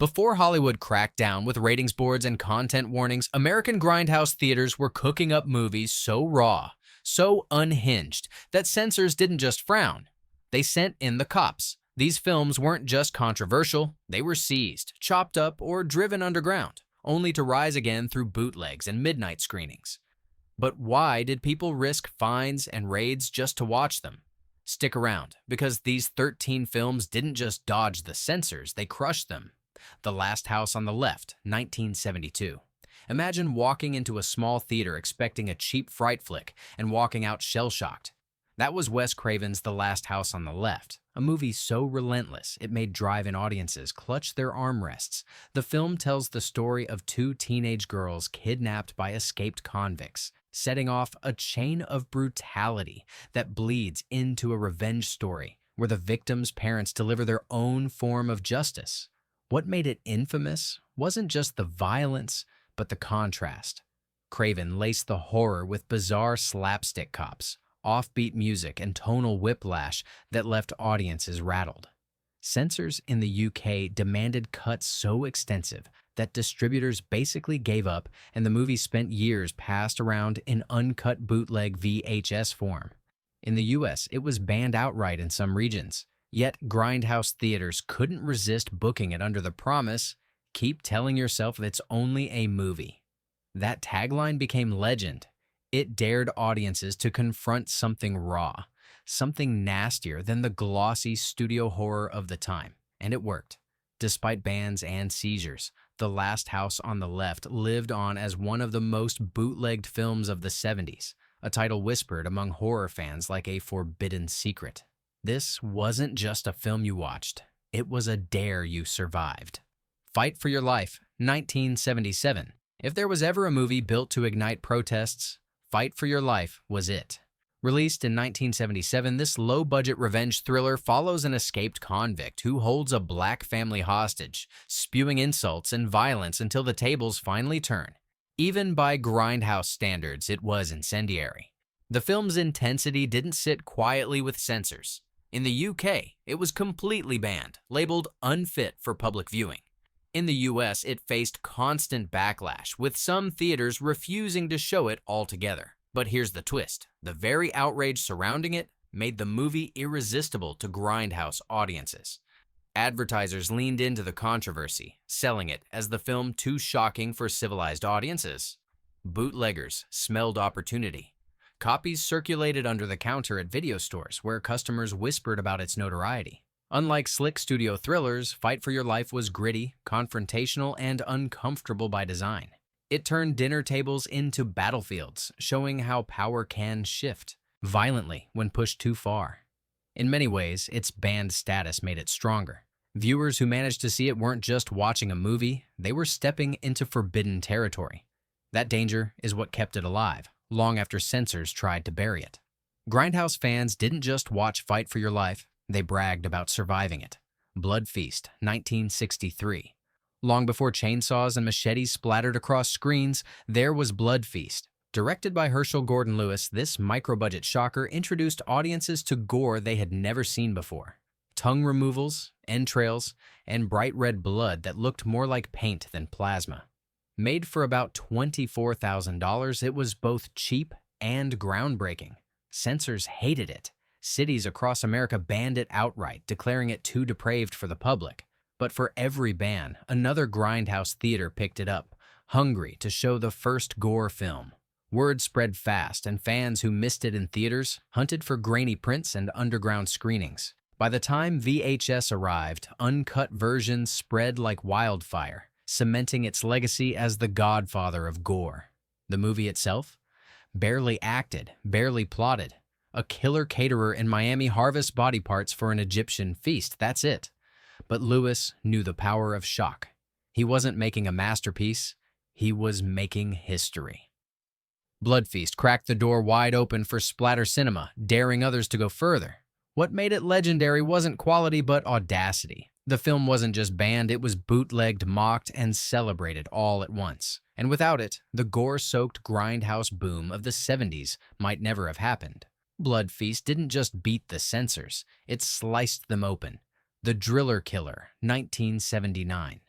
Before Hollywood cracked down with ratings boards and content warnings, American grindhouse theaters were cooking up movies so raw, so unhinged, that censors didn't just frown. They sent in the cops. These films weren't just controversial, they were seized, chopped up, or driven underground, only to rise again through bootlegs and midnight screenings. But why did people risk fines and raids just to watch them? Stick around, because these 13 films didn't just dodge the censors, they crushed them. The Last House on the Left, 1972. Imagine walking into a small theater expecting a cheap fright flick and walking out shell-shocked. That was Wes Craven's The Last House on the Left, a movie so relentless it made drive-in audiences clutch their armrests. The film tells the story of two teenage girls kidnapped by escaped convicts, setting off a chain of brutality that bleeds into a revenge story where the victims' parents deliver their own form of justice. What made it infamous wasn't just the violence, but the contrast. Craven laced the horror with bizarre slapstick cops, offbeat music, and tonal whiplash that left audiences rattled. Censors in the UK demanded cuts so extensive that distributors basically gave up, and the movie spent years passed around in uncut bootleg VHS form. In the US, it was banned outright in some regions. Yet grindhouse theaters couldn't resist booking it under the promise, "Keep telling yourself it's only a movie." That tagline became legend. It dared audiences to confront something raw, something nastier than the glossy studio horror of the time. And it worked. Despite bans and seizures, The Last House on the Left lived on as one of the most bootlegged films of the 70s, a title whispered among horror fans like a forbidden secret. This wasn't just a film you watched. It was a dare you survived. Fight for Your Life, 1977. If there was ever a movie built to ignite protests, Fight for Your Life was it. Released in 1977, this low-budget revenge thriller follows an escaped convict who holds a black family hostage, spewing insults and violence until the tables finally turn. Even by grindhouse standards, it was incendiary. The film's intensity didn't sit quietly with censors. In the UK, it was completely banned, labeled unfit for public viewing. In the US, it faced constant backlash, with some theaters refusing to show it altogether. But here's the twist. The very outrage surrounding it made the movie irresistible to grindhouse audiences. Advertisers leaned into the controversy, selling it as the film too shocking for civilized audiences. Bootleggers smelled opportunity. Copies circulated under the counter at video stores where customers whispered about its notoriety. Unlike slick studio thrillers, Fight for Your Life was gritty, confrontational, and uncomfortable by design. It turned dinner tables into battlefields, showing how power can shift violently when pushed too far. In many ways, its banned status made it stronger. Viewers who managed to see it weren't just watching a movie, they were stepping into forbidden territory. That danger is what kept it alive, long after censors tried to bury it. Grindhouse fans didn't just watch Fight for Your Life, they bragged about surviving it. Blood Feast, 1963. Long before chainsaws and machetes splattered across screens, there was Blood Feast. Directed by Herschel Gordon Lewis, this micro-budget shocker introduced audiences to gore they had never seen before. Tongue removals, entrails, and bright red blood that looked more like paint than plasma. Made for about $24,000, it was both cheap and groundbreaking. Censors hated it. Cities across America banned it outright, declaring it too depraved for the public. But for every ban, another grindhouse theater picked it up, hungry to show the first gore film. Word spread fast, and fans who missed it in theaters hunted for grainy prints and underground screenings. By the time VHS arrived, uncut versions spread like wildfire, cementing its legacy as the godfather of gore. The movie itself? Barely acted, barely plotted. A killer caterer in Miami harvests body parts for an Egyptian feast, that's it. But Lewis knew the power of shock. He wasn't making a masterpiece, he was making history. Blood Feast cracked the door wide open for splatter cinema, daring others to go further. What made it legendary wasn't quality but audacity. The film wasn't just banned, it was bootlegged, mocked, and celebrated all at once. And without it, the gore-soaked grindhouse boom of the 70s might never have happened. Blood Feast didn't just beat the censors, it sliced them open. The Driller Killer, 1979.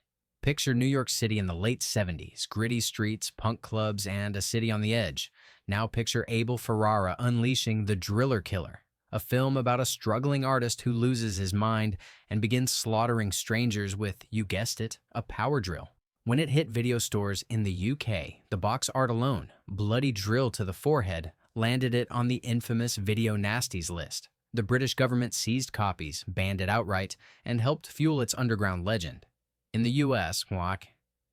Picture New York City in the late 70s, gritty streets, punk clubs, and a city on the edge. Now picture Abel Ferrara unleashing The Driller Killer, a film about a struggling artist who loses his mind and begins slaughtering strangers with, you guessed it, a power drill. When it hit video stores in the UK, the box art alone, bloody drill to the forehead, landed it on the infamous Video Nasties list. The British government seized copies, banned it outright, and helped fuel its underground legend. In the US,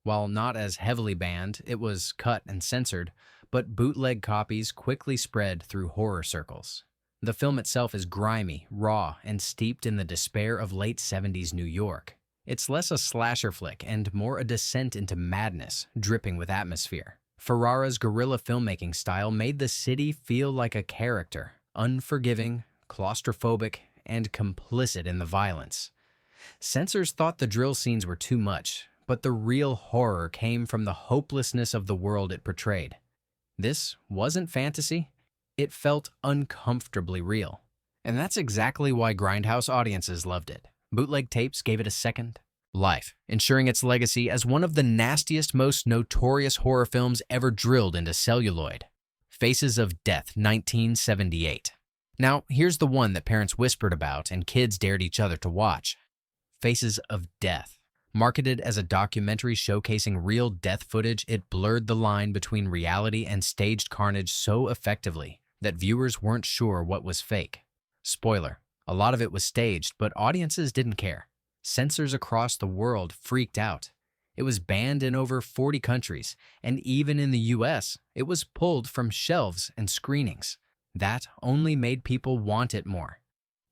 while not as heavily banned, it was cut and censored, but bootleg copies quickly spread through horror circles. The film itself is grimy, raw, and steeped in the despair of late 70s New York. It's less a slasher flick and more a descent into madness, dripping with atmosphere. Ferrara's guerrilla filmmaking style made the city feel like a character, unforgiving, claustrophobic, and complicit in the violence. Censors thought the drill scenes were too much, but the real horror came from the hopelessness of the world it portrayed. This wasn't fantasy. It felt uncomfortably real. And that's exactly why Grindhouse audiences loved it. Bootleg tapes gave it a second life, ensuring its legacy as one of the nastiest, most notorious horror films ever drilled into celluloid. Faces of Death, 1978. Now, here's the one that parents whispered about and kids dared each other to watch. Faces of Death. Marketed as a documentary showcasing real death footage, it blurred the line between reality and staged carnage so effectively that viewers weren't sure what was fake. Spoiler, a lot of it was staged, but audiences didn't care. Censors across the world freaked out. It was banned in over 40 countries, and even in the US, it was pulled from shelves and screenings. That only made people want it more.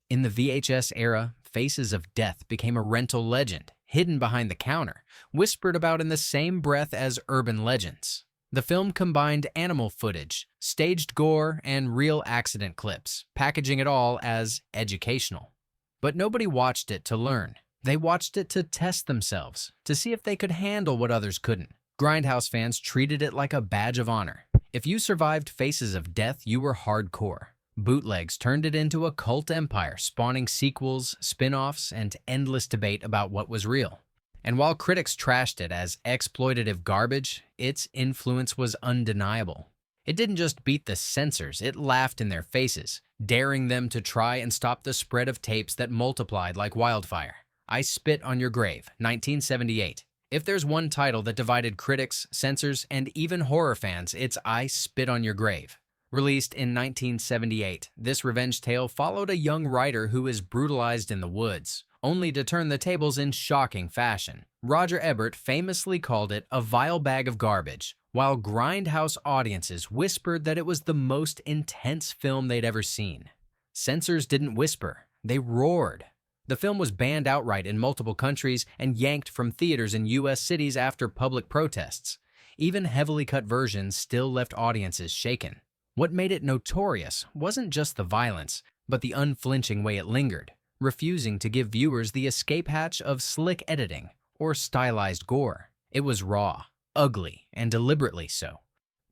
In the VHS era, Faces of Death became a rental legend, hidden behind the counter, whispered about in the same breath as urban legends. The film combined animal footage, staged gore, and real accident clips, packaging it all as educational. But nobody watched it to learn. They watched it to test themselves, to see if they could handle what others couldn't. Grindhouse fans treated it like a badge of honor. If you survived Faces of Death, you were hardcore. Bootlegs turned it into a cult empire, spawning sequels, spin-offs, and endless debate about what was real. And while critics trashed it as exploitative garbage, its influence was undeniable. It didn't just beat the censors, it laughed in their faces, daring them to try and stop the spread of tapes that multiplied like wildfire. I Spit on Your Grave, 1978. If there's one title that divided critics, censors, and even horror fans, it's I Spit on Your Grave. Released in 1978, this revenge tale followed a young writer who is brutalized in the woods, only to turn the tables in shocking fashion. Roger Ebert famously called it a vile bag of garbage, while Grindhouse audiences whispered that it was the most intense film they'd ever seen. Censors didn't whisper, they roared. The film was banned outright in multiple countries and yanked from theaters in US cities after public protests. Even heavily cut versions still left audiences shaken. What made it notorious wasn't just the violence, but the unflinching way it lingered, refusing to give viewers the escape hatch of slick editing or stylized gore. It was raw, ugly, and deliberately so.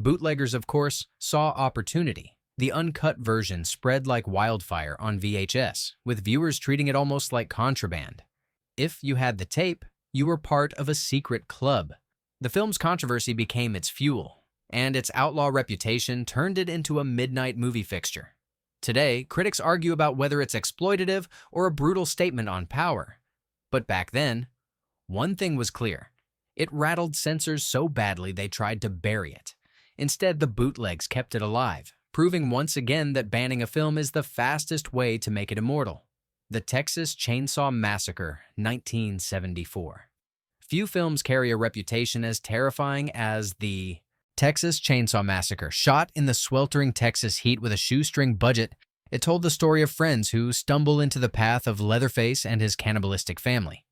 Bootleggers, of course, saw opportunity. The uncut version spread like wildfire on VHS, with viewers treating it almost like contraband. If you had the tape, you were part of a secret club. The film's controversy became its fuel, and its outlaw reputation turned it into a midnight movie fixture. Today, critics argue about whether it's exploitative or a brutal statement on power. But back then, one thing was clear. It rattled censors so badly they tried to bury it. Instead, the bootlegs kept it alive, proving once again that banning a film is the fastest way to make it immortal. The Texas Chainsaw Massacre, 1974. Few films carry a reputation as terrifying as the Texas Chainsaw Massacre. Shot in the sweltering Texas heat with a shoestring budget, it told the story of friends who stumble into the path of Leatherface and his cannibalistic family.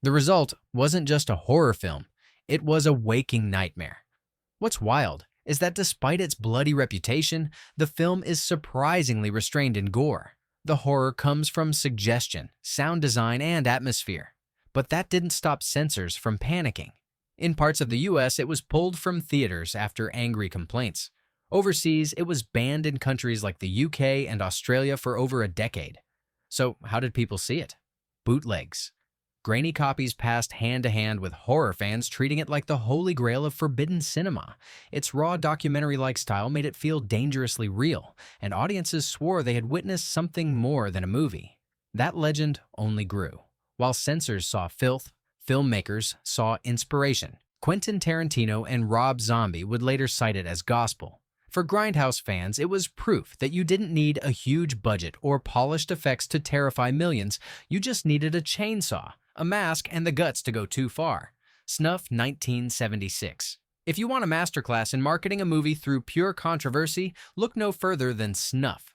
The result wasn't just a horror film, it was a waking nightmare. What's wild is that despite its bloody reputation, the film is surprisingly restrained in gore. The horror comes from suggestion, sound design, and atmosphere. But that didn't stop censors from panicking. In parts of the US, it was pulled from theaters after angry complaints. Overseas, it was banned in countries like the UK and Australia for over a decade. So how did people see it? Bootlegs. Grainy copies passed hand to hand with horror fans treating it like the holy grail of forbidden cinema. Its raw documentary-like style made it feel dangerously real, and audiences swore they had witnessed something more than a movie. That legend only grew. While censors saw filth, filmmakers saw inspiration. Quentin Tarantino and Rob Zombie would later cite it as gospel. For Grindhouse fans, it was proof that you didn't need a huge budget or polished effects to terrify millions. You just needed a chainsaw, a mask, and the guts to go too far. Snuff 1976. If you want a masterclass in marketing a movie through pure controversy, look no further than Snuff.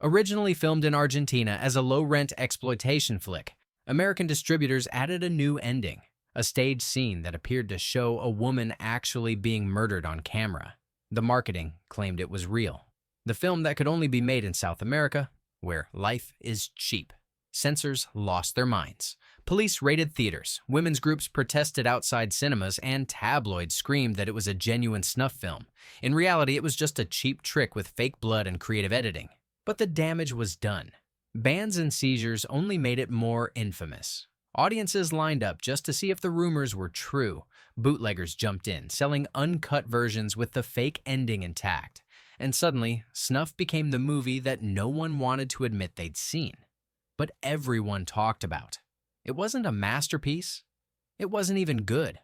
Originally filmed in Argentina as a low-rent exploitation flick, American distributors added a new ending, a stage scene that appeared to show a woman actually being murdered on camera. The marketing claimed it was real. The film that could only be made in South America, where life is cheap. Censors lost their minds. Police raided theaters, women's groups protested outside cinemas, and tabloids screamed that it was a genuine snuff film. In reality, it was just a cheap trick with fake blood and creative editing. But the damage was done. Bans and seizures only made it more infamous. Audiences lined up just to see if the rumors were true. Bootleggers jumped in, selling uncut versions with the fake ending intact. And suddenly, Snuff became the movie that no one wanted to admit they'd seen. But everyone talked about. It wasn't a masterpiece. It wasn't even good.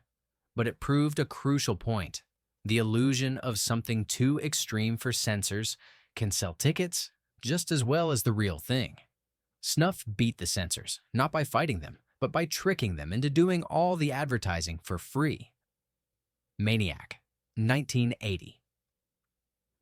But it proved a crucial point. The illusion of something too extreme for censors can sell tickets just as well as the real thing. Snuff beat the censors, not by fighting them, but by tricking them into doing all the advertising for free. Maniac, 1980.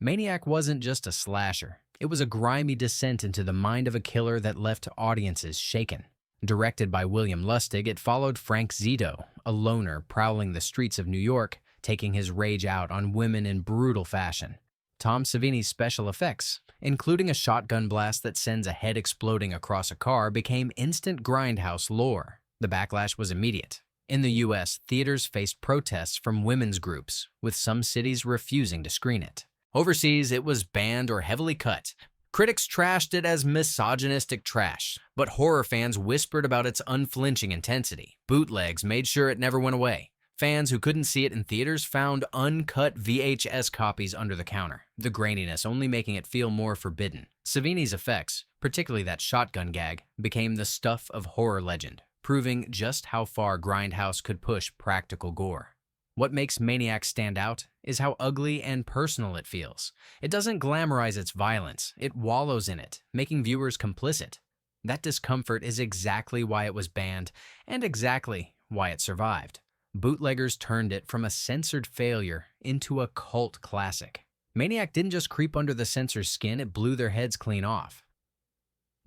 Maniac wasn't just a slasher. It was a grimy descent into the mind of a killer that left audiences shaken. Directed by William Lustig, it followed Frank Zito, a loner prowling the streets of New York, taking his rage out on women in brutal fashion. Tom Savini's special effects, including a shotgun blast that sends a head exploding across a car, became instant Grindhouse lore. The backlash was immediate. In the U.S., theaters faced protests from women's groups, with some cities refusing to screen it. Overseas, it was banned or heavily cut. Critics trashed it as misogynistic trash, but horror fans whispered about its unflinching intensity. Bootlegs made sure it never went away. Fans who couldn't see it in theaters found uncut VHS copies under the counter, the graininess only making it feel more forbidden. Savini's effects, particularly that shotgun gag, became the stuff of horror legend, proving just how far Grindhouse could push practical gore. What makes Maniac stand out is how ugly and personal it feels. It doesn't glamorize its violence, it wallows in it, making viewers complicit. That discomfort is exactly why it was banned, and exactly why it survived. Bootleggers turned it from a censored failure into a cult classic. Maniac didn't just creep under the censors' skin, it blew their heads clean off.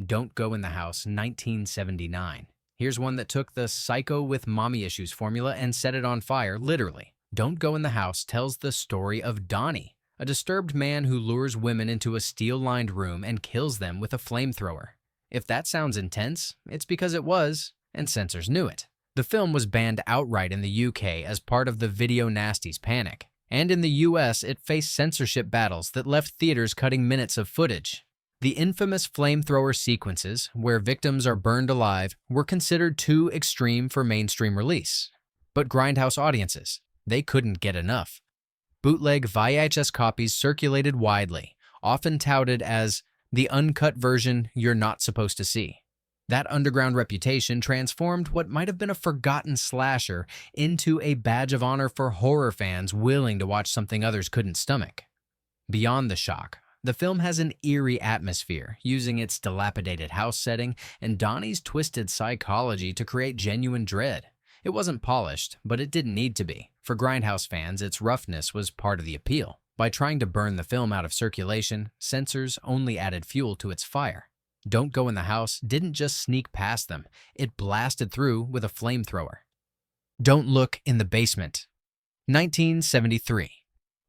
Don't Go in the House, 1979. Here's one that took the psycho with mommy issues formula and set it on fire, literally. Don't Go in the House tells the story of Donnie, a disturbed man who lures women into a steel-lined room and kills them with a flamethrower. If that sounds intense, it's because it was, and censors knew it. The film was banned outright in the UK as part of the Video Nasties panic, and in the US it faced censorship battles that left theaters cutting minutes of footage. The infamous flamethrower sequences, where victims are burned alive, were considered too extreme for mainstream release. But Grindhouse audiences, they couldn't get enough. Bootleg VHS copies circulated widely, often touted as the uncut version you're not supposed to see. That underground reputation transformed what might have been a forgotten slasher into a badge of honor for horror fans willing to watch something others couldn't stomach. Beyond the shock, the film has an eerie atmosphere, using its dilapidated house setting and Donnie's twisted psychology to create genuine dread. It wasn't polished, but it didn't need to be. For Grindhouse fans, its roughness was part of the appeal. By trying to burn the film out of circulation, censors only added fuel to its fire. Don't Go in the House didn't just sneak past them, it blasted through with a flamethrower. Don't Look in the Basement, 1973.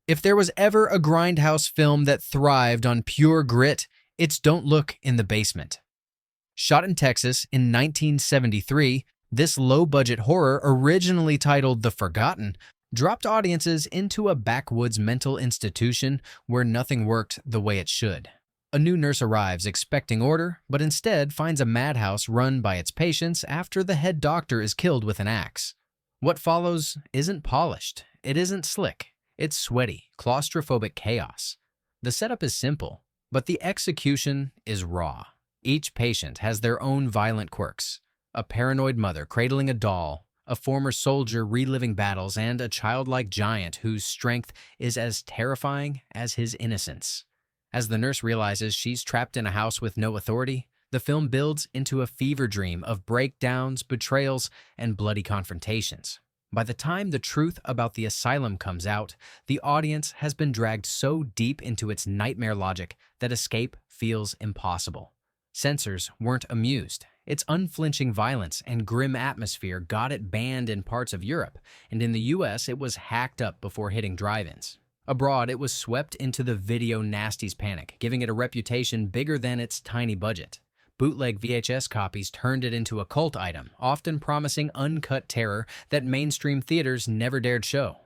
If there was ever a Grindhouse film that thrived on pure grit, it's Don't Look in the Basement. Shot in Texas in 1973, this low-budget horror, originally titled The Forgotten, dropped audiences into a backwoods mental institution where nothing worked the way it should. A new nurse arrives expecting order, but instead finds a madhouse run by its patients after the head doctor is killed with an axe. What follows isn't polished, it isn't slick, it's sweaty, claustrophobic chaos. The setup is simple, but the execution is raw. Each patient has their own violent quirks. A paranoid mother cradling a doll, a former soldier reliving battles, and a childlike giant whose strength is as terrifying as his innocence. As the nurse realizes she's trapped in a house with no authority, the film builds into a fever dream of breakdowns, betrayals, and bloody confrontations. By the time the truth about the asylum comes out, the audience has been dragged so deep into its nightmare logic that escape feels impossible. Censors weren't amused. Its unflinching violence and grim atmosphere got it banned in parts of Europe, and in the US it was hacked up before hitting drive-ins. Abroad, it was swept into the video nasties panic, giving it a reputation bigger than its tiny budget. Bootleg VHS copies turned it into a cult item, often promising uncut terror that mainstream theaters never dared show.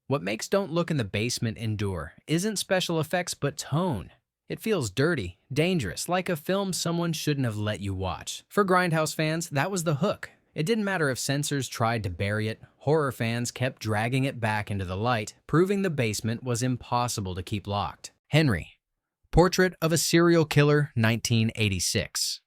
What makes Don't Look in the Basement endure isn't special effects but tone. It feels dirty, dangerous, like a film someone shouldn't have let you watch. For Grindhouse fans, that was the hook. It didn't matter if censors tried to bury it, horror fans kept dragging it back into the light, proving the basement was impossible to keep locked. Henry. Portrait of a Serial Killer, 1986.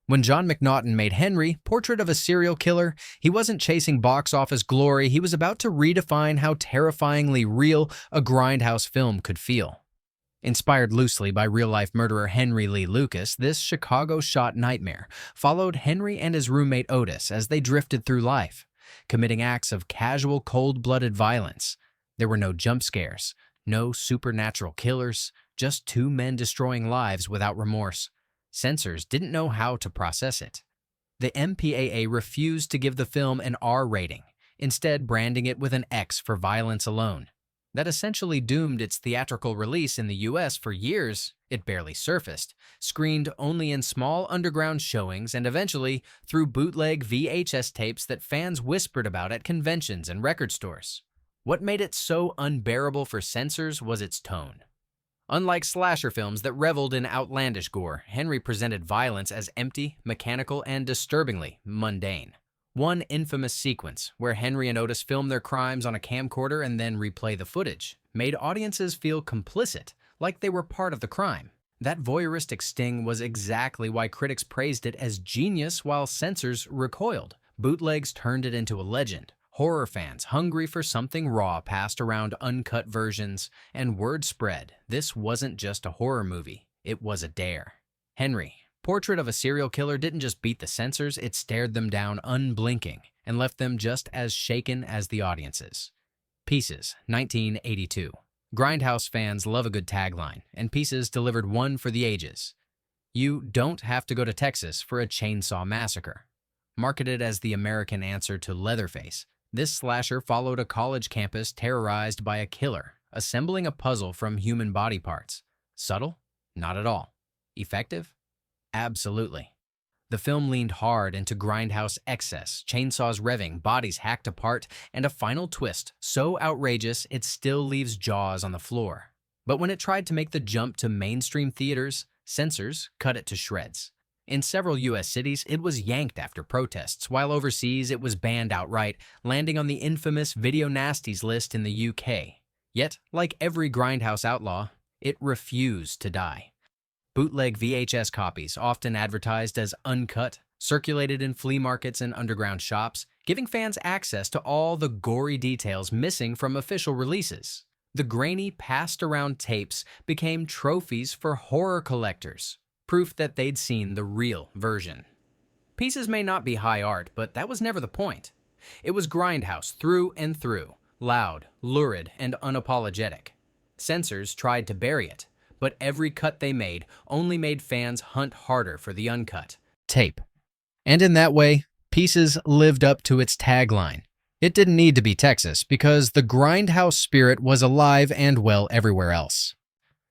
When John McNaughton made Henry, Portrait of a Serial Killer, he wasn't chasing box office glory, he was about to redefine how terrifyingly real a Grindhouse film could feel. Inspired loosely by real-life murderer Henry Lee Lucas, this Chicago-shot nightmare followed Henry and his roommate Otis as they drifted through life, committing acts of casual, cold-blooded violence. There were no jump scares, no supernatural killers, just two men destroying lives without remorse. Censors didn't know how to process it. The MPAA refused to give the film an R rating, instead branding it with an X for violence alone. That essentially doomed its theatrical release in the US for years. It barely surfaced, screened only in small underground showings, and eventually through bootleg VHS tapes that fans whispered about at conventions and record stores. What made it so unbearable for censors was its tone. Unlike slasher films that reveled in outlandish gore, Henry presented violence as empty, mechanical, and disturbingly mundane. One infamous sequence, where Henry and Otis film their crimes on a camcorder and then replay the footage, made audiences feel complicit, like they were part of the crime. That voyeuristic sting was exactly why critics praised it as genius while censors recoiled. Bootlegs turned it into a legend. Horror fans, hungry for something raw, passed around uncut versions, and word spread. This wasn't just a horror movie, it was a dare. Henry. Portrait of a Serial Killer didn't just beat the censors, it stared them down unblinking and left them just as shaken as the audiences. Pieces, 1982. Grindhouse fans love a good tagline, and Pieces delivered one for the ages. You don't have to go to Texas for a chainsaw massacre. Marketed as the American answer to Leatherface, this slasher followed a college campus terrorized by a killer, assembling a puzzle from human body parts. Subtle? Not at all. Effective? Absolutely. The film leaned hard into Grindhouse excess, chainsaws revving, bodies hacked apart, and a final twist so outrageous it still leaves jaws on the floor. But when it tried to make the jump to mainstream theaters, censors cut it to shreds. In several U.S. cities, it was yanked after protests, while overseas it was banned outright, landing on the infamous Video Nasties list in the UK. Yet, like every Grindhouse outlaw, it refused to die. Bootleg VHS copies, often advertised as uncut, circulated in flea markets and underground shops, giving fans access to all the gory details missing from official releases. The grainy, passed-around tapes became trophies for horror collectors, proof that they'd seen the real version. Pieces may not be high art, but that was never the point. It was Grindhouse through and through, loud, lurid, and unapologetic. Censors tried to bury it, but every cut they made only made fans hunt harder for the uncut tape. And in that way, Pieces lived up to its tagline. It didn't need to be Texas because the Grindhouse spirit was alive and well everywhere else.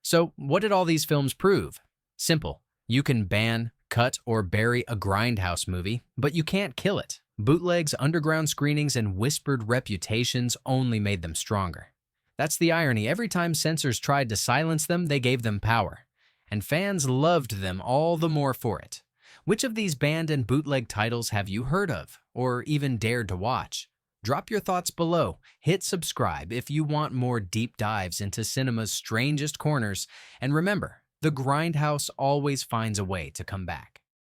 So what did all these films prove? Simple. You can ban, cut, or bury a Grindhouse movie, but you can't kill it. Bootlegs, underground screenings, and whispered reputations only made them stronger. That's the irony. Every time censors tried to silence them, they gave them power. and fans loved them all the more for it. Which of these banned and bootleg titles have you heard of, or even dared to watch? Drop your thoughts below. Hit subscribe if you want more deep dives into cinema's strangest corners, and remember, the Grindhouse always finds a way to come back.